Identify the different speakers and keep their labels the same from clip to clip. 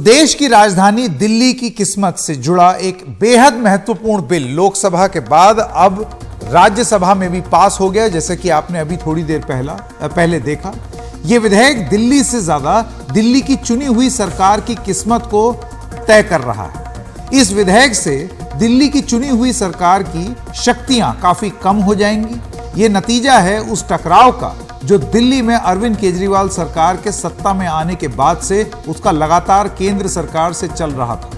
Speaker 1: देश की राजधानी दिल्ली की किस्मत से जुड़ा एक बेहद महत्वपूर्ण बिल लोकसभा के बाद अब राज्यसभा में भी पास हो गया, जैसे कि आपने अभी थोड़ी देर पहले देखा। यह विधेयक दिल्ली से ज्यादा दिल्ली की चुनी हुई सरकार की किस्मत को तय कर रहा है। इस विधेयक से दिल्ली की चुनी हुई सरकार की शक्तियां काफी कम हो जाएंगी। यह नतीजा है उस टकराव का जो दिल्ली में अरविंद केजरीवाल सरकार के सत्ता में आने के बाद से उसका लगातार केंद्र सरकार से चल रहा था।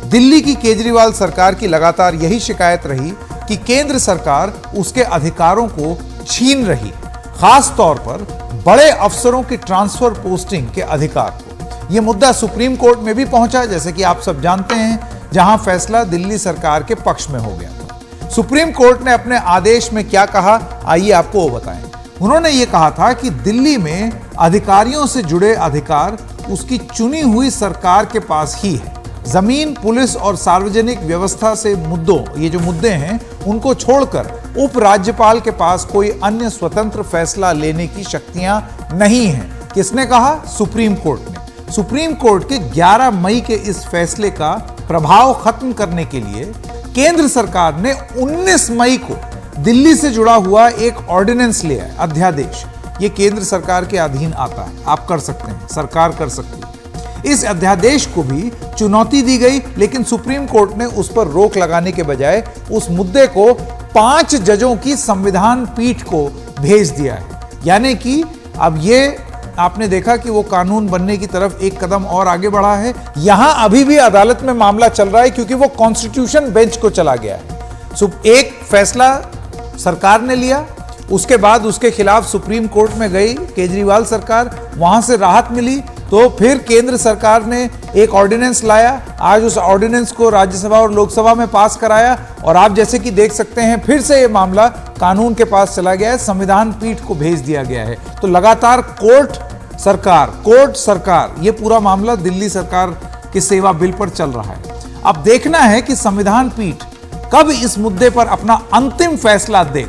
Speaker 1: दिल्ली की केजरीवाल सरकार की लगातार यही शिकायत रही कि केंद्र सरकार उसके अधिकारों को छीन रही, खास तौर पर बड़े अफसरों की ट्रांसफर पोस्टिंग के अधिकार को। यह मुद्दा सुप्रीम कोर्ट में भी पहुंचा, जैसे कि आप सब जानते हैं, जहां फैसला दिल्ली सरकार के पक्ष में हो गया था। सुप्रीम कोर्ट ने अपने आदेश में क्या कहा, आइए आपको वो बताएं। उन्होंने ये कहा था कि दिल्ली में अधिकारियों से जुड़े अधिकार उसकी चुनी हुई सरकार के पास ही है। जमीन, पुलिस और सार्वजनिक व्यवस्था से ये जो मुद्दे हैं, उनको छोड़कर उपराज्यपाल के पास कोई अन्य स्वतंत्र फैसला लेने की शक्तियां नहीं हैं। किसने कहा? सुप्रीम कोर्ट ने। सुप्रीम कोर्ट के 11 मई के इस फैसले का प्रभाव खत्म करने के लिए केंद्र सरकार ने 19 मई को दिल्ली से जुड़ा हुआ एक ऑर्डिनेंस लिया है, अध्यादेश। ये केंद्र सरकार के अधीन आता है, आप कर सकते हैं, सरकार कर सकती है। इस अध्यादेश को भी चुनौती दी गई, लेकिन सुप्रीम कोर्ट ने उस पर रोक लगाने के बजाय उस मुद्दे को 5 जजों की संविधान पीठ को भेज दिया है। यानी कि अब ये आपने देखा कि वो कानून बनने की तरफ एक कदम और आगे बढ़ा है। यहां अभी भी अदालत में मामला चल रहा है क्योंकि वो कॉन्स्टिट्यूशन बेंच को चला गया है। एक फैसला सरकार ने लिया, उसके बाद उसके खिलाफ सुप्रीम कोर्ट में गई केजरीवाल सरकार, वहां से राहत मिली, तो फिर केंद्र सरकार ने एक ऑर्डिनेंस लाया। आज उस ऑर्डिनेंस को राज्यसभा और लोकसभा में पास कराया और आप जैसे कि देख सकते हैं फिर से ये मामला कानून के पास चला गया है, संविधान पीठ को भेज दिया गया है। तो लगातार कोर्ट सरकार ये पूरा मामला दिल्ली सरकार के सेवा बिल पर चल रहा है। अब देखना है कि संविधान पीठ कब इस मुद्दे पर अपना अंतिम फैसला दे।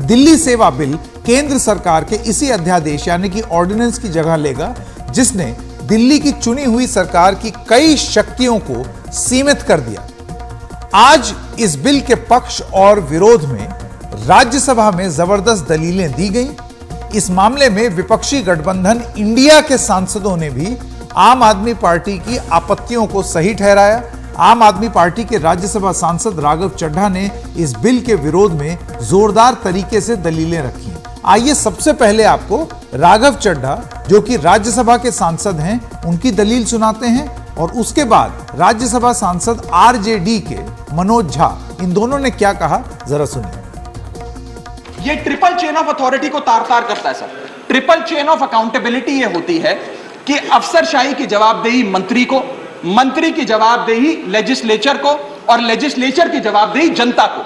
Speaker 1: दिल्ली सेवा बिल केंद्र सरकार के इसी अध्यादेश यानी कि ऑर्डिनेंस की जगह लेगा, जिसने दिल्ली की चुनी हुई सरकार की कई शक्तियों को सीमित कर दिया। आज इस बिल के पक्ष और विरोध में राज्यसभा में जबरदस्त दलीलें दी गई। इस मामले में विपक्षी गठबंधन इंडिया के सांसदों ने भी आम आदमी पार्टी की आपत्तियों को सही ठहराया। आम आदमी पार्टी के राज्यसभा सांसद राघव चड्ढा ने इस बिल के विरोध में जोरदार तरीके से दलीलें रखी। आइए सबसे पहले आपको राघव चड्ढा, जो कि राज्यसभा के सांसद हैं, उनकी दलील सुनाते हैं और उसके बाद राज्यसभा सांसद आरजेडी के मनोज झा, इन दोनों ने क्या कहा, जरा सुनिए।
Speaker 2: ये ट्रिपल चेन ऑफ अथॉरिटी को तार-तार करता है sir. Triple chain of accountability ये होती है कि अफसरशाही की जवाबदेही मंत्री को, मंत्री की जवाबदेही लेजिस्लेचर को और लेजिस्लेचर की जवाबदेही जनता को।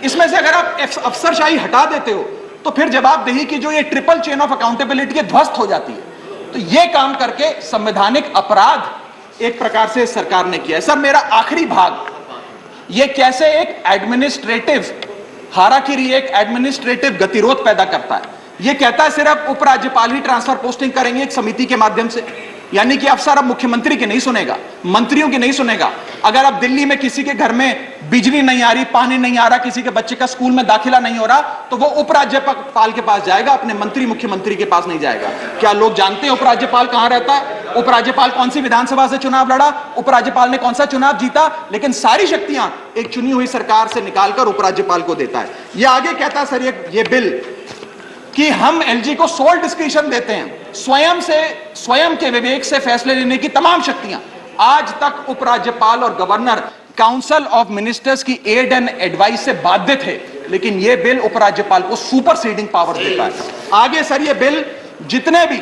Speaker 2: इसमें से अगर आप अफसरशाही हटा देते हो तो फिर जवाबदेही की जो ये ट्रिपल चेन ऑफ अकाउंटेबिलिटी है ध्वस्त हो जाती है। तो ये काम करके संवैधानिक अपराध एक प्रकार से सरकार ने किया है। सर मेरा आखिरी भाग, ये कैसे एक एडमिनिस्ट्रेटिव हाराकिरी, एक एडमिनिस्ट्रेटिव गतिरोध पैदा करता है। ये कहता है सिर्फ उपराज्यपाल ही ट्रांसफर पोस्टिंग करेंगे एक समिति के माध्यम से, यानी कि अफसर अब मुख्यमंत्री की नहीं सुनेगा, मंत्रियों की नहीं सुनेगा। अगर अब दिल्ली में किसी के घर में बिजली नहीं आ रही, पानी नहीं आ रहा, किसी के बच्चे का स्कूल में दाखिला नहीं हो रहा, तो वो उपराज्यपाल के पास जाएगा, अपने मंत्री मुख्यमंत्री के पास नहीं जाएगा। क्या लोग जानते हैं उपराज्यपाल कहां रहता है? उपराज्यपाल कौन सी विधानसभा से चुनाव लड़ा, उपराज्यपाल ने कौन सा चुनाव जीता? लेकिन सारी शक्तियां एक चुनी हुई सरकार से निकालकर उपराज्यपाल को देता है। ये आगे कहता है सर ये बिल कि हम एलजी को सोल डिस्क्रिशन देते हैं, स्वयं के विवेक से फैसले लेने की तमाम शक्तियां। आज तक उपराज्यपाल और गवर्नर काउंसिल ऑफ मिनिस्टर्स की एड एंड एडवाइस से बाध्य थे, लेकिन यह बिल उपराज्यपाल को सुपरसीडिंग पावर देता है। आगे सर ये बिल जितने भी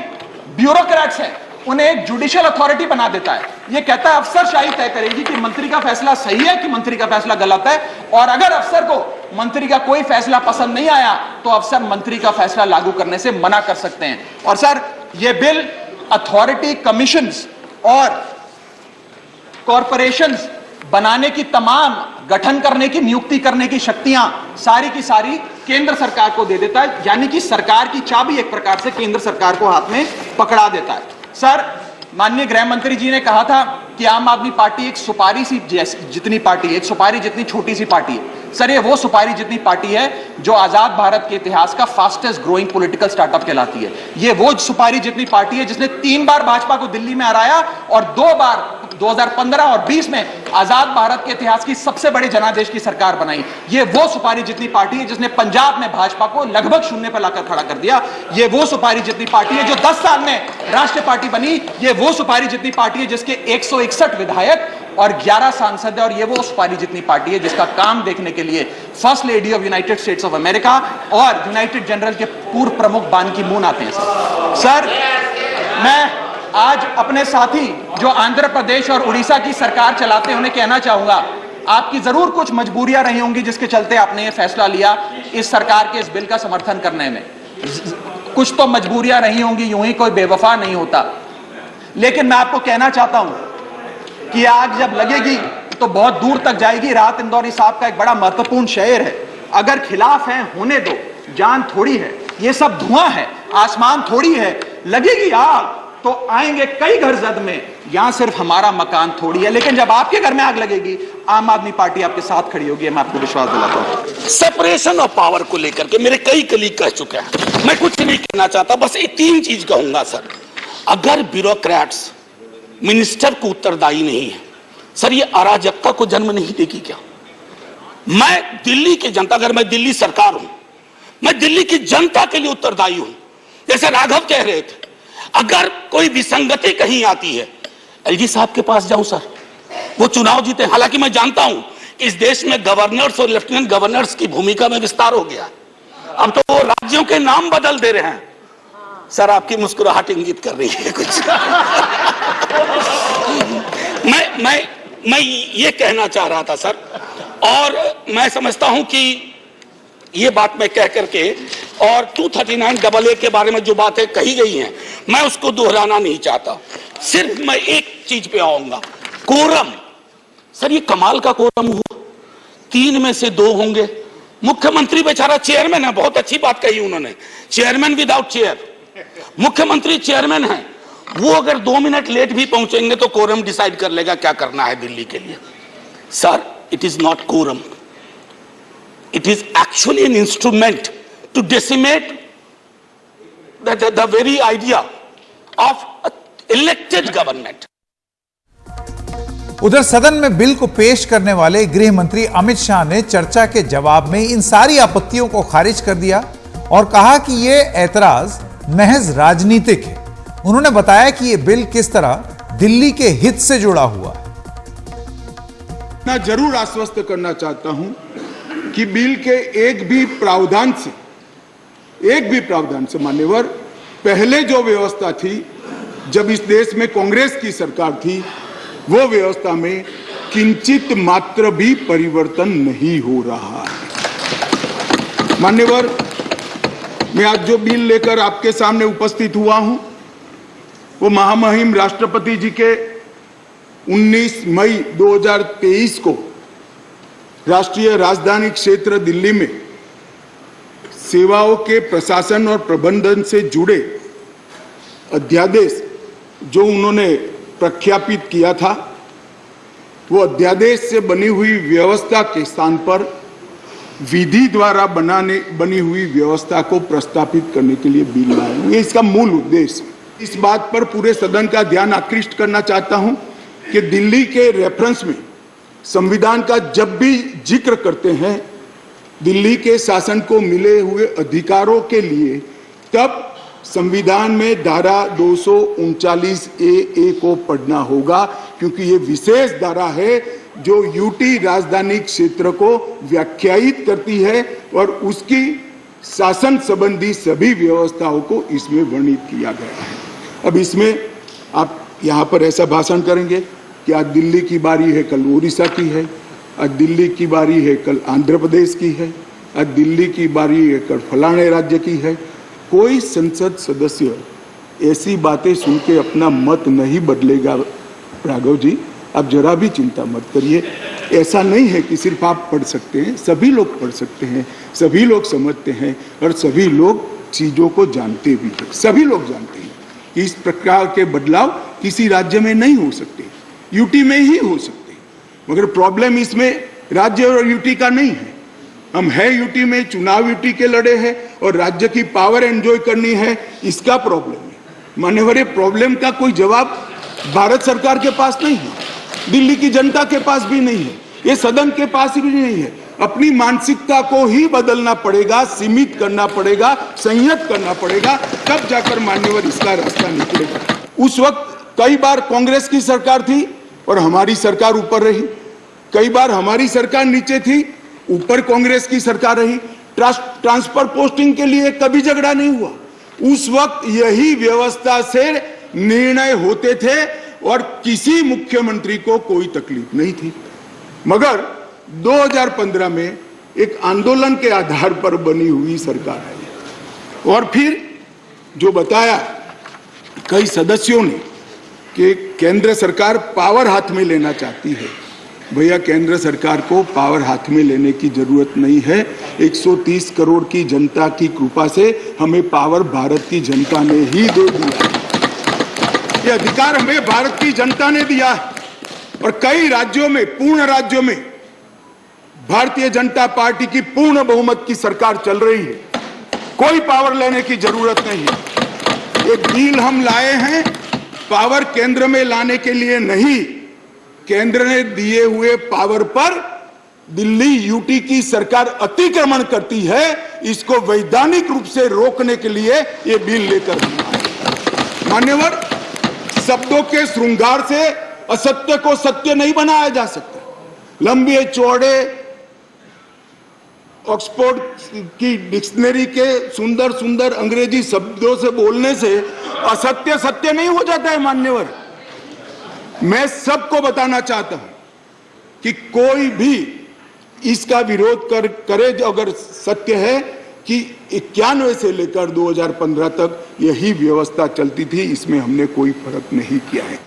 Speaker 2: ब्यूरोक्रेट्स हैं उन्हें एक जुडिशियल अथॉरिटी बना देता है। यह कहता है अफसरशाही तय करेगी कि मंत्री का फैसला सही है कि मंत्री का फैसला गलत है, और अगर अफसर को मंत्री का कोई फैसला पसंद नहीं आया तो अफसर मंत्री का फैसला लागू करने से मना कर सकते हैं। और सर यह बिल अथॉरिटी, कमीशंस और कॉरपोरेशंस बनाने की तमाम गठन करने की, नियुक्ति करने की शक्तियां सारी की सारी केंद्र सरकार को दे देता है, यानी कि सरकार की चाबी एक प्रकार से केंद्र सरकार को हाथ में पकड़ा देता है। सर माननीय गृह मंत्री जी ने कहा था कि आम आदमी पार्टी एक सुपारी सी जितनी पार्टी है, एक सुपारी जितनी छोटी सी पार्टी है। सर, ये वो सुपारी जितनी पार्टी है जो आजाद भारत के इतिहास का फास्टेस्ट ग्रोइंग पॉलिटिकल स्टार्टअप कहलाती है। ये वो सुपारी जितनी पार्टी है जिसने 3 बार भाजपा को दिल्ली में हराया और 2 बार 2015 और 20 में आजाद भारत के इतिहास की सबसे बड़ी जनादेश की सरकार बनाई। ये वो सुपारी जितनी पार्टी है जिसने पंजाब में भाजपा को लगभग शून्य पर लाकर खड़ा कर दिया। ये वो सुपारी जितनी पार्टी है जो 10 साल में राष्ट्रीय पार्टी बनी। ये वो सुपारी जितनी पार्टी है जिसके 161 विधायक और 11 सांसद है। और ये वो सुपारी जितनी पार्टी है जिसका काम देखने के लिए first lady of United states of America और यूनाइटेड जनरल के पूर्व प्रमुख बान की मून आते हैं। सर, मैं आज अपने साथी जो आंध्र प्रदेश और उड़ीसा की सरकार चलाते हैं उन्हें कहना चाहूंगा, आपकी जरूर कुछ मजबूरियां रही होंगी जिसके चलते आपने ये फैसला लिया इस सरकार के इस बिल का समर्थन करने में। कुछ तो मजबूरियां रही होंगी, यूं ही कोई बेवफा नहीं होता। लेकिन मैं आपको कहना चाहता हूं कि आग जब लगेगी तो बहुत दूर तक जाएगी। राहत इंदौरी साहब का एक बड़ा महत्वपूर्ण शेर है, अगर खिलाफ है होने दो, जान थोड़ी है, ये सब धुआं है, आसमान थोड़ी है, लगेगी आग तो आएंगे कई घर जद में, यहां सिर्फ हमारा मकान थोड़ी है। लेकिन जब आपके घर में आग लगेगी, आम आदमी पार्टी आपके साथ खड़ी होगी, मैं आपको विश्वास दिलाता हूं।
Speaker 3: सेपरेशन ऑफ पावर को लेकर के मेरे कई कलीग कह चुके हैं, मैं कुछ नहीं कहना चाहता, बस ये 3 चीज कहूंगा सर। अगर ब्यूरोक्रेट्स मिनिस्टर को उत्तरदायी नहीं है सर, ये अराजकता को जन्म नहीं देगी क्या? मैं दिल्ली की जनता, अगर मैं दिल्ली सरकार हूं, मैं दिल्ली की जनता के लिए उत्तरदायी हूं। जैसे राघव कह रहे थे, अगर कोई विसंगति कहीं आती है, एलजी साहब के पास जाऊं सर, वो चुनाव जीते। हालांकि मैं जानता हूं इस देश में गवर्नर्स और लेफ्टिनेंट गवर्नर्स की भूमिका में विस्तार हो गया, अब तो वो राज्यों के नाम बदल दे रहे हैं। सर, आपकी मुस्कुराहट इंगित कर रही है कुछ। मैं ये कहना चाह रहा था सर, और मैं समझता हूं कि ये बात मैं कह करके, और 239AA के बारे में जो बातें कही गई हैं मैं उसको दोहराना नहीं चाहता। सिर्फ मैं एक चीज पे आऊंगा, कोरम। सर, ये कमाल का कोरम हुआ, 3 में से 2 होंगे। मुख्यमंत्री बेचारा चेयरमैन है, बहुत अच्छी बात कही उन्होंने, चेयरमैन विदाउट चेयर। मुख्यमंत्री चेयरमैन है, वो अगर 2 मिनट लेट भी पहुंचेंगे तो कोरम डिसाइड कर लेगा क्या करना है दिल्ली के लिए। Sir, it is not quorum, it is actually an instrument to decimate the very idea of elected government.
Speaker 1: उधर सदन में बिल को पेश करने वाले गृह मंत्री अमित शाह ने चर्चा के जवाब में इन सारी आपत्तियों को खारिज कर दिया और कहा कि यह ऐतराज महज राजनीतिक है। उन्होंने बताया कि यह बिल किस तरह दिल्ली के हित से जुड़ा हुआ है।
Speaker 4: मैं जरूर आश्वस्त करना चाहता हूं कि बिल के एक भी प्रावधान से मान्यवर, पहले जो व्यवस्था थी जब इस देश में कांग्रेस की सरकार थी, वो व्यवस्था में किंचित मात्र भी परिवर्तन नहीं हो रहा है। मान्यवर, मैं आज जो बिल लेकर आपके सामने उपस्थित हुआ हूं, वो महामहिम राष्ट्रपति जी के 19 मई 2023 को राष्ट्रीय राजधानी क्षेत्र दिल्ली में सेवाओं के प्रशासन और प्रबंधन से जुड़े अध्यादेश जो उन्होंने प्रख्यापित किया था, वो अध्यादेश से बनी हुई व्यवस्था के स्थान पर विधि द्वारा बनी हुई व्यवस्था को प्रस्तावित करने के लिए बिल लाए। ये इसका मूल उद्देश्य। इस बात पर पूरे सदन का ध्यान आकृष्ट करना चाहता हूं कि दिल्ली के रेफरेंस में संविधान का जब भी जिक्र करते हैं दिल्ली के शासन को मिले हुए अधिकारों के लिए, तब संविधान में धारा 239A को पढ़ना होगा, क्योंकि ये विशेष धारा है जो यूटी राजधानी क्षेत्र को व्याख्यायित करती है और उसकी शासन संबंधी सभी व्यवस्थाओं को इसमें वर्णित किया गया है। अब इसमें आप यहाँ पर ऐसा भाषण करेंगे कि आज दिल्ली की बारी है, कल उड़ीसा की है, आज दिल्ली की बारी है, कल आंध्र प्रदेश की है, आज दिल्ली की बारी है, कल फलाने राज्य की है। कोई संसद सदस्य ऐसी बातें सुन के अपना मत नहीं बदलेगा। राघव जी, आप जरा भी चिंता मत करिए। ऐसा नहीं है कि सिर्फ आप पढ़ सकते हैं, सभी लोग पढ़ सकते हैं, सभी लोग समझते हैं और सभी लोग चीज़ों को जानते भी हैं। सभी लोग जानते हैं कि इस प्रकार के बदलाव किसी राज्य में नहीं हो सकते, यूटी में ही हो सकते। मगर प्रॉब्लम इसमें राज्य और यूटी का नहीं है। हम है यूटी में, चुनाव यूटी के लड़े हैं और राज्य की पावर एंजॉय करनी है, इसका प्रॉब्लम है। मान्यवर, प्रॉब्लम का कोई जवाब भारत सरकार के पास नहीं है, दिल्ली की जनता के पास भी नहीं है, ये सदन के पास भी नहीं है। अपनी मानसिकता को ही बदलना पड़ेगा, सीमित करना पड़ेगा, संयत करना पड़ेगा, तब जाकर मान्यवर इसका रास्ता निकलेगा। उस वक्त कई बार कांग्रेस की सरकार थी और हमारी सरकार ऊपर रही, कई बार हमारी सरकार नीचे थी, ऊपर कांग्रेस की सरकार रही। ट्रांसफर पोस्टिंग के लिए कभी झगड़ा नहीं हुआ। उस वक्त यही व्यवस्था से निर्णय होते थे और किसी मुख्यमंत्री को कोई तकलीफ नहीं थी। मगर 2015 में एक आंदोलन के आधार पर बनी हुई सरकार है और फिर जो बताया कई सदस्यों ने कि केंद्र सरकार पावर हाथ में लेना चाहती है, भैया केंद्र सरकार को पावर हाथ में लेने की जरूरत नहीं है। 130 करोड़ की जनता की कृपा से हमें पावर भारत की जनता ने ही दे दिया। ये अधिकार हमें भारत की जनता ने दिया है और कई राज्यों में, पूर्ण राज्यों में भारतीय जनता पार्टी की पूर्ण बहुमत की सरकार चल रही है। कोई पावर लेने की जरूरत नहीं है। एक बिल हम लाए हैं पावर केंद्र में लाने के लिए नहीं, केंद्र ने दिए हुए पावर पर दिल्ली यूटी की सरकार अतिक्रमण करती है, इसको वैधानिक रूप से रोकने के लिए ये बिल लेकर आए। मान्यवर, शब्दों के श्रृंगार से असत्य को सत्य नहीं बनाया जा सकता। लंबे चौड़े ऑक्सफोर्ड की डिक्शनरी के सुंदर सुंदर अंग्रेजी शब्दों से बोलने से असत्य सत्य नहीं हो जाता है। मान्यवर, मैं सबको बताना चाहता हूं कि कोई भी इसका विरोध करे अगर सत्य है कि 91 से लेकर 2015 तक यही व्यवस्था चलती थी, इसमें हमने कोई फर्क नहीं किया है।